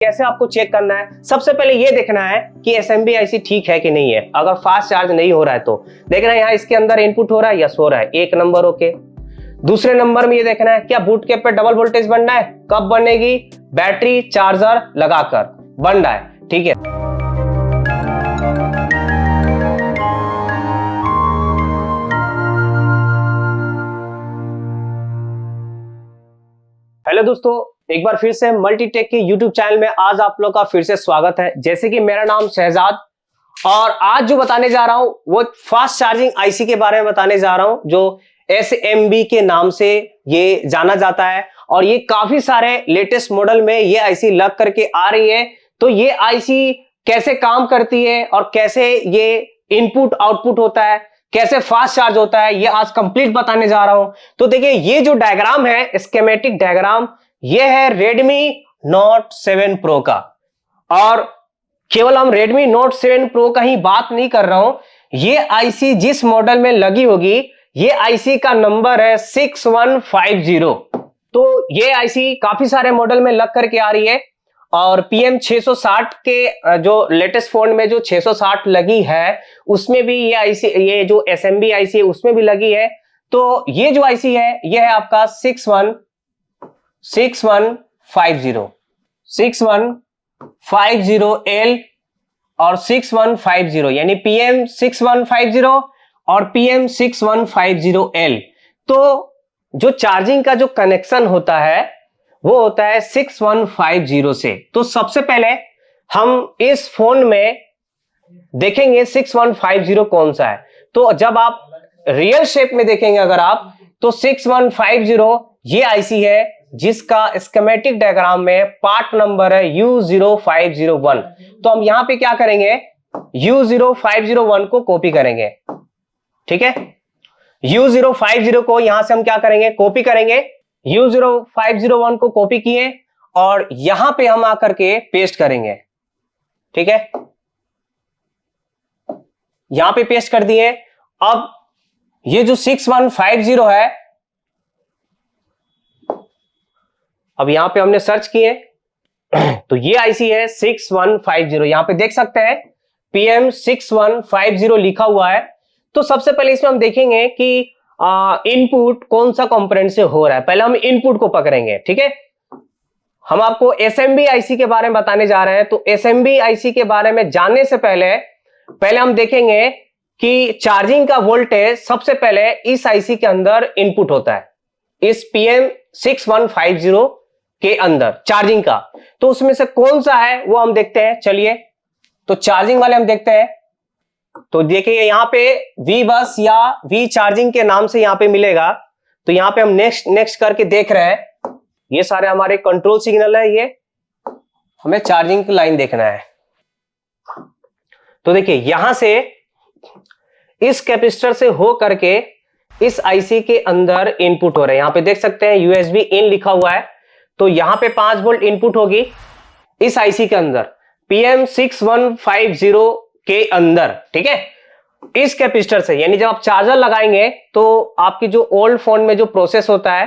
कैसे आपको चेक करना है? सबसे पहले ये देखना है कि एसएमबी आईसी ठीक है कि नहीं है। अगर फास्ट चार्ज नहीं हो रहा है तो देखना है यहाँ इसके अंदर इनपुट हो रहा है, यस हो रहा है, एक नंबर ओके। दूसरे नंबर में ये देखना है क्या बूट कैप पे डबल वोल्टेज बनना है, कब बनेगी, बैटरी चार्जर लगाकर बन रहा है, ठीक है। हेलो दोस्तों, एक बार फिर से मल्टीटेक के यूट्यूब चैनल में आज आप लोग का फिर से स्वागत है। जैसे कि मेरा नाम शहजाद और आज जो बताने जा रहा हूं वो फास्ट चार्जिंग आईसी के बारे में बताने जा रहा हूं जो एसएमबी के नाम से ये जाना जाता है। और ये काफी सारे लेटेस्ट मॉडल में ये आईसी लग करके आ रही है। तो ये आईसी कैसे काम करती है और कैसे ये इनपुट आउटपुट होता है, कैसे फास्ट चार्ज होता है, ये आज कंप्लीट बताने जा रहा हूं। तो देखिए ये जो डायग्राम है, स्कीमेटिक डायग्राम, ये है Redmi Note 7 Pro का। और केवल हम Redmi Note 7 Pro का ही बात नहीं कर रहा हूं, ये आईसी जिस मॉडल में लगी होगी ये आईसी का नंबर है 6150। तो ये आईसी काफी सारे मॉडल में लग करके आ रही है और PM 660 के जो लेटेस्ट फोन में जो 660 लगी है उसमें भी ये आईसी, ये जो एसएमबी आईसी है उसमें भी लगी है। तो ये जो आईसी है ये है आपका 6150L और 6150 यानी PM 6150 और PM 6150L। तो जो चार्जिंग का जो कनेक्शन होता है वो होता है 6150 से। तो सबसे पहले हम इस फोन में देखेंगे 6150 कौन सा है। तो जब आप रियल शेप में देखेंगे अगर आप, तो 6150 ये आईसी है जिसका स्कीमेटिक डायग्राम में पार्ट नंबर है U0501। तो हम यहां पे क्या करेंगे, U0501 को कॉपी करेंगे, ठीक है। U050 को यहां से हम क्या करेंगे, कॉपी करेंगे। U0501 को कॉपी किए और यहां पे हम आकर के पेस्ट करेंगे, ठीक है। यहां पे पेस्ट कर दिए। अब ये जो 6150 है, अब यहां पे हमने सर्च किए तो ये आईसी है 6150। यहां पे देख सकते हैं PM 6150 लिखा हुआ है। तो सबसे पहले इसमें हम देखेंगे कि इनपुट कौन सा कंपोनेंट से हो रहा है। पहले हम इनपुट को पकड़ेंगे, ठीक है। हम आपको एसएमबी आईसी के बारे में बताने जा रहे हैं। तो एसएमबी आईसी के बारे में जानने से पहले हम देखेंगे कि चार्जिंग का वोल्टेज सबसे पहले इस आईसी के अंदर इनपुट होता है, इस PM 6150 के अंदर चार्जिंग का। तो उसमें से कौन सा है वो हम देखते हैं। चलिए तो चार्जिंग वाले हम देखते हैं। तो देखिए यहां पे V बस या V चार्जिंग के नाम से यहां पे मिलेगा। तो यहां पे हम नेक्स्ट करके देख रहे हैं, ये सारे हमारे कंट्रोल सिग्नल है, ये हमें चार्जिंग की लाइन देखना है। तो देखिए यहां से इस कैपेसिटर से हो करके इस आईसी के अंदर इनपुट हो रहा है। यहां पे देख सकते हैं USB इन लिखा हुआ है। तो यहां पे 5 वोल्ट इनपुट होगी इस आईसी के अंदर PM 6150 के अंदर, ठीक है, इस कैपेसिटर से। यानी जब आप चार्जर लगाएंगे तो आपकी जो ओल्ड फोन में जो प्रोसेस होता है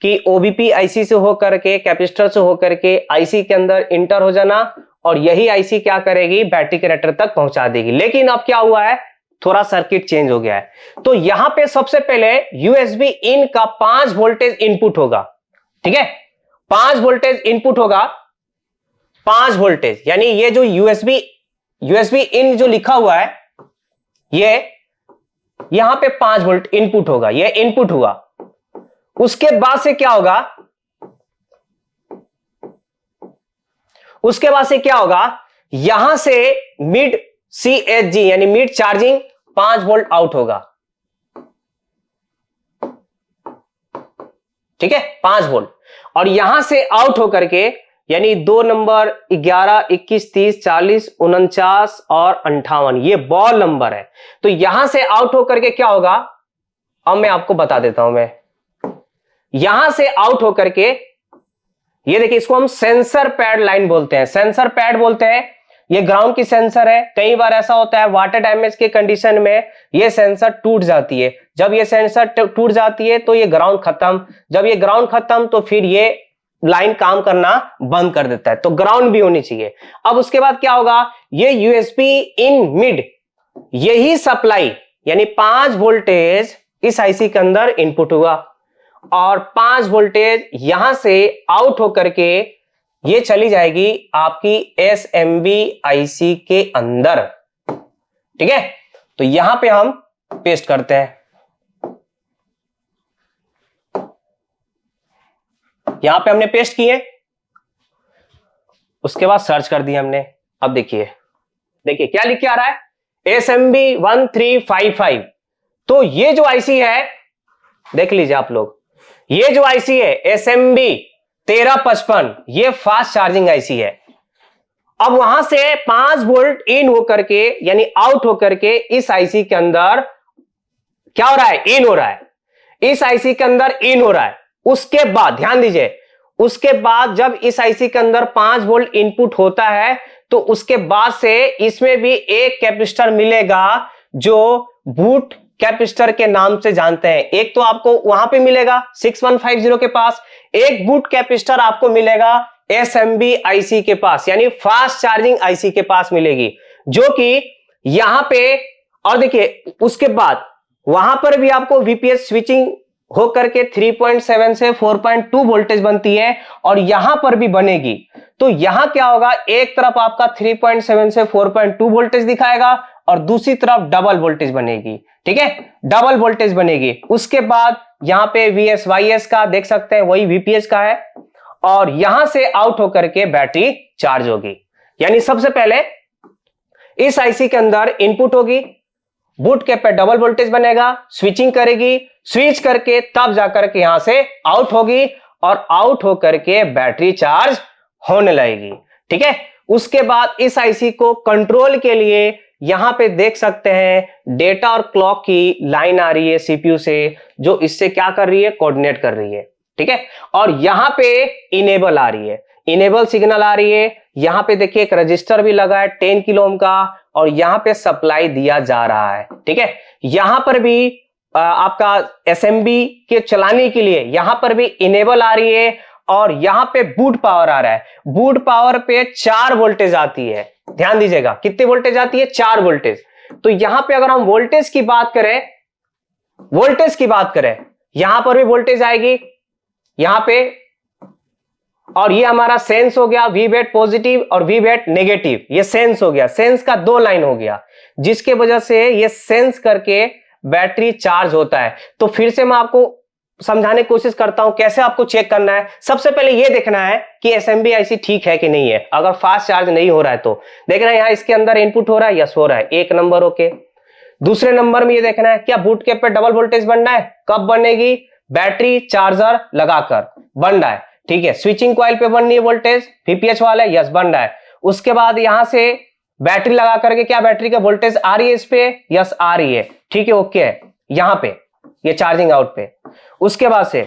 कि OBP आईसी से होकर के, कैपेसिटर से होकर के आईसी के अंदर इंटर हो जाना और यही आईसी क्या करेगी, बैटरी कनेक्टर तक पहुंचा देगी। लेकिन अब क्या हुआ है, थोड़ा सर्किट चेंज हो गया है। तो यहां पे सबसे पहले USB इन का 5 वोल्टेज इनपुट होगा, ठीक है। 5 वोल्टेज इनपुट होगा, 5 वोल्टेज, यानी ये जो USB इन जो लिखा हुआ है ये यहां पे 5 वोल्ट इनपुट होगा, ये इनपुट हुआ। उसके बाद से क्या होगा, उसके बाद से क्या होगा, यहां से मिड CHG यानी मिड चार्जिंग 5 वोल्ट आउट होगा, ठीक है, 5 वोल्ट। और यहां से आउट होकर के यानी 2 नंबर 11, 21, 30, 40, 49 और 58 ये बॉल नंबर है। तो यहां से आउट होकर के क्या होगा, अब मैं आपको बता देता हूं। मैं यहां से आउट होकर के ये देखिए, इसको हम सेंसर पैड लाइन बोलते हैं, सेंसर पैड बोलते हैं। ये ग्राउंड की सेंसर है। कई बार ऐसा होता है वाटर डैमेज के कंडीशन में ये सेंसर टूट जाती है। जब ये सेंसर टूट जाती है तो ये ग्राउंड खत्म, जब ये ग्राउंड खत्म तो फिर ये लाइन काम करना बंद कर देता है, तो ग्राउंड भी होनी चाहिए। अब उसके बाद क्या होगा, ये यूएसबी इन मिड, यही सप्लाई यानी 5 वोल्टेज इस आईसी के अंदर इनपुट हुआ और 5 वोल्टेज यहां से आउट होकर के ये चली जाएगी आपकी एसएमबी आईसी के अंदर। ठीक है, तो यहां पे हम पेस्ट करते हैं, यहां पे हमने पेस्ट किए, उसके बाद सर्च कर दिया हमने। अब देखिए क्या लिख के आ रहा है, SMB 1355। तो ये जो आईसी है, देख लीजिए आप लोग, ये जो आईसी है SMB 1355, ये फास्ट चार्जिंग आईसी है। अब वहां से 5 वोल्ट इन होकर के यानी आउट होकर के इस आईसी के अंदर क्या हो रहा है, इन हो रहा है, इस आईसी के अंदर इन हो रहा है। उसके बाद ध्यान दीजिए, उसके बाद जब इस आईसी के अंदर 5 वोल्ट इनपुट होता है तो उसके बाद से इसमें भी एक कैपेसिटर मिलेगा जो बूट कैपेसिटर के नाम से जानते हैं। एक तो आपको वहां पे मिलेगा 6150 के पास, एक बूट कैपेसिटर आपको मिलेगा एसएमबी आईसी के पास यानी फास्ट चार्जिंग आईसी के पास मिलेगी, जो कि यहां पे, और देखिए उसके बाद वहां पर भी आपको वीपीएस स्विचिंग होकर के 3.7 से 4.2 वोल्टेज बनती है और यहां पर भी बनेगी। तो यहां क्या होगा, एक तरफ आपका 3.7 से 4.2 वोल्टेज दिखाएगा और दूसरी तरफ डबल वोल्टेज बनेगी। ठीक है, डबल वोल्टेज बनेगी। उसके बाद यहां पे VSYS का देख सकते हैं, वही VPS का है, और यहां से आउट होकर के बैटरी चार्ज होगी। यानी सबसे पहले इस आईसी के अंदर इनपुट होगी, बूट कैप पे डबल वोल्टेज बनेगा, स्विचिंग करेगी, स्विच करके तब जाकर के यहां से आउट होगी और आउट होकर के बैटरी चार्ज होने लगेगी। ठीक है, उसके बाद इस आईसी को कंट्रोल के लिए यहां पे देख सकते हैं डेटा और क्लॉक की लाइन आ रही है सीपीयू से, जो इससे क्या कर रही है, कोऑर्डिनेट कर रही है। ठीक है, और यहां पे इनेबल आ रही है, इनेबल सिग्नल आ रही है। यहां पे देखिए एक रजिस्टर भी लगा है 10 किलो ओम का और यहां पे सप्लाई दिया जा रहा है। ठीक है, यहां पर भी आपका एसएमबी के चलाने के लिए यहां पर भी इनेबल आ रही है और यहां पे बूट पावर आ रहा है। बूट पावर पे 4 वोल्टेज आती है, ध्यान दीजिएगा कितने वोल्टेज आती है, 4 वोल्टेज। तो यहां पे अगर हम वोल्टेज की बात करें, यहां पर भी वोल्टेज आएगी यहां पे, और ये हमारा सेंस हो गया वीवेट पॉजिटिव और वीवेट नेगेटिव, ये सेंस हो गया, सेंस का 2 लाइन हो गया, जिसके वजह से ये सेंस करके बैटरी चार्ज होता है। तो फिर से मैं आपको समझाने की कोशिश करता हूं कैसे आपको चेक करना है। सबसे पहले ये देखना है कि एसएमबी आईसी ठीक है कि नहीं है। अगर फास्ट चार्ज नहीं हो रहा है तो देखना है यहां इसके अंदर इनपुट हो रहा है, यस हो रहा है, 1 नंबर ओके। दूसरे नंबर में ये देखना है क्या बूट कैप पे डबल वोल्टेज बनना है, कब बनेगी, बैटरी चार्जर लगाकर बन रहा है। ठीक है, स्विचिंग कॉइल पे बन रही है वोल्टेज, VPH वाला है, यस बन रहा है। उसके बाद यहां से बैटरी लगा करके क्या बैटरी का वोल्टेज आ रही है इस पे, यस आ रही है, ठीक है ओके है यहां पे ये चार्जिंग आउट पे। उसके बाद से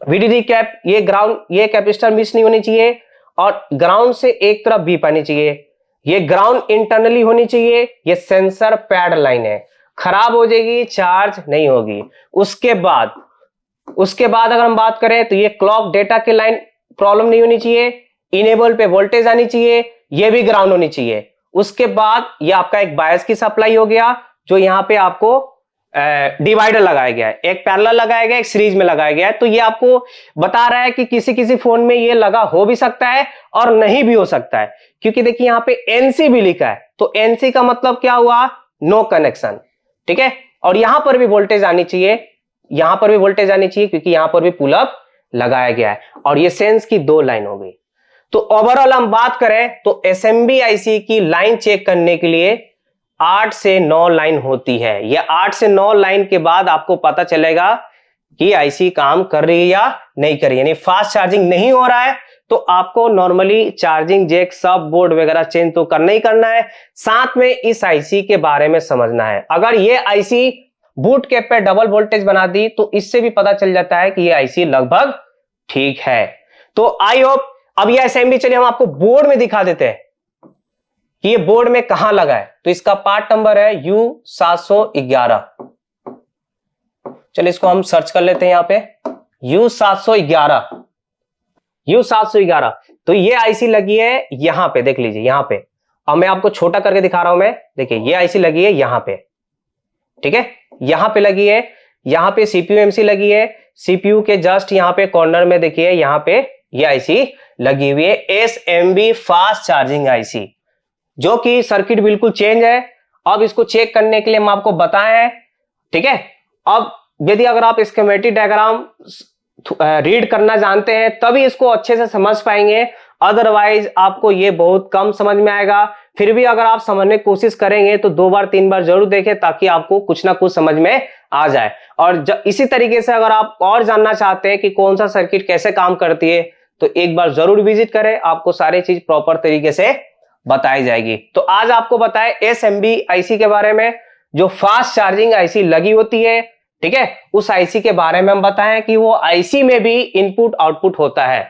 VDD कैप, ये ग्राउंड, ये कैपेसिटर मिस नहीं होनी चाहिए और ग्राउंड से एक तरफ भी पानी चाहिए, ये ग्राउंड इंटरनली होनी चाहिए, ये सेंसर पैड लाइन है, खराब हो जाएगी चार्ज नहीं होगी। उसके बाद अगर हम बात करें तो ये क्लॉक डेटा के लाइन प्रॉब्लम नहीं होनी चाहिए, इनेबल पे वोल्टेज आनी चाहिए, ये भी ग्राउंड होनी चाहिए। उसके बाद ये आपका एक बायस की सप्लाई हो गया, जो यहां पे आपको डिवाइडर लगाया गया है, एक पैरेलल लगाया गया है, एक सीरीज में लगाया गया है। तो ये आपको बता रहा है कि किसी किसी फोन में ये लगा हो भी सकता है और नहीं भी हो सकता है, क्योंकि देखिए यहां पे एनसी भी लिखा है, तो एनसी का मतलब क्या हुआ, नो कनेक्शन। ठीक है, और यहां पर भी वोल्टेज आनी चाहिए, यहां पर भी वोल्टेज आनी चाहिए, क्योंकि यहां पर भी पुल अप लगाया गया है, और ये सेंस की 2 लाइन हो गई। तो ओवरऑल हम बात करें तो एसएमबी आईसी की लाइन चेक करने के लिए 8 से 9 लाइन होती है। यह 8 से 9 लाइन के बाद आपको पता चलेगा कि आईसी काम कर रही है या नहीं कर रही है। यानी फास्ट चार्जिंग नहीं हो रहा है तो आपको नॉर्मली चार्जिंग जैक, सब बोर्ड वगैरह चेंज तो करना ही करना है, साथ में इस आईसी के बारे में समझना है। अगर ये आईसी बूट कैप पे डबल वोल्टेज बना दी तो इससे भी पता चल जाता है कि ये आईसी लगभग ठीक है। तो आई होप अब ये एसएमबी, चलिए हम आपको बोर्ड में दिखा देते हैं कि ये बोर्ड में कहां लगा है। तो इसका पार्ट नंबर है U711। चलिए इसको हम सर्च कर लेते हैं यहां पे, U711 U711। तो ये आईसी लगी है यहां पे, देख लीजिए यहां पे। अब मैं आपको छोटा करके दिखा रहा हूं मैं, देखिए ये आईसी लगी है यहां पे, ठीक है, यहां पे लगी है। यहां पे सीपीयू एमसी लगी है, सीपीयू के जस्ट यहां पे कॉर्नर में देखिए यहां पे ये आईसी लगी हुई है, SMB फास्ट चार्जिंग आईसी, जो कि सर्किट बिल्कुल चेंज है। अब इसको चेक करने के लिए हम आपको बताए हैं, ठीक है। अब यदि अगर आप स्कीमेटिक डायग्राम रीड करना जानते हैं तभी इसको अच्छे से समझ पाएंगे, अदरवाइज आपको ये बहुत कम समझ में आएगा। फिर भी अगर आप समझने की कोशिश करेंगे तो 2 बार 3 बार जरूर देखें, ताकि आपको कुछ ना कुछ समझ में आ जाए। और इसी तरीके से अगर आप और जानना चाहते हैं कि कौन सा सर्किट कैसे काम करती है, तो एक बार जरूर विजिट करें, आपको सारी चीज प्रॉपर तरीके से बताई जाएगी। तो आज आपको बताएं SMB आईसी के बारे में, जो फास्ट चार्जिंग आईसी लगी होती है, ठीक है, उस आईसी के बारे में हम बताएं कि वो आईसी में भी इनपुट आउटपुट होता है।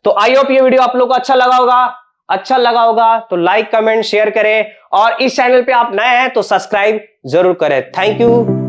तो आई होप ये वीडियो आप लोगों को अच्छा लगा होगा तो लाइक कमेंट शेयर करें, और इस चैनल पे आप नए हैं तो सब्सक्राइब जरूर करें। Thank you.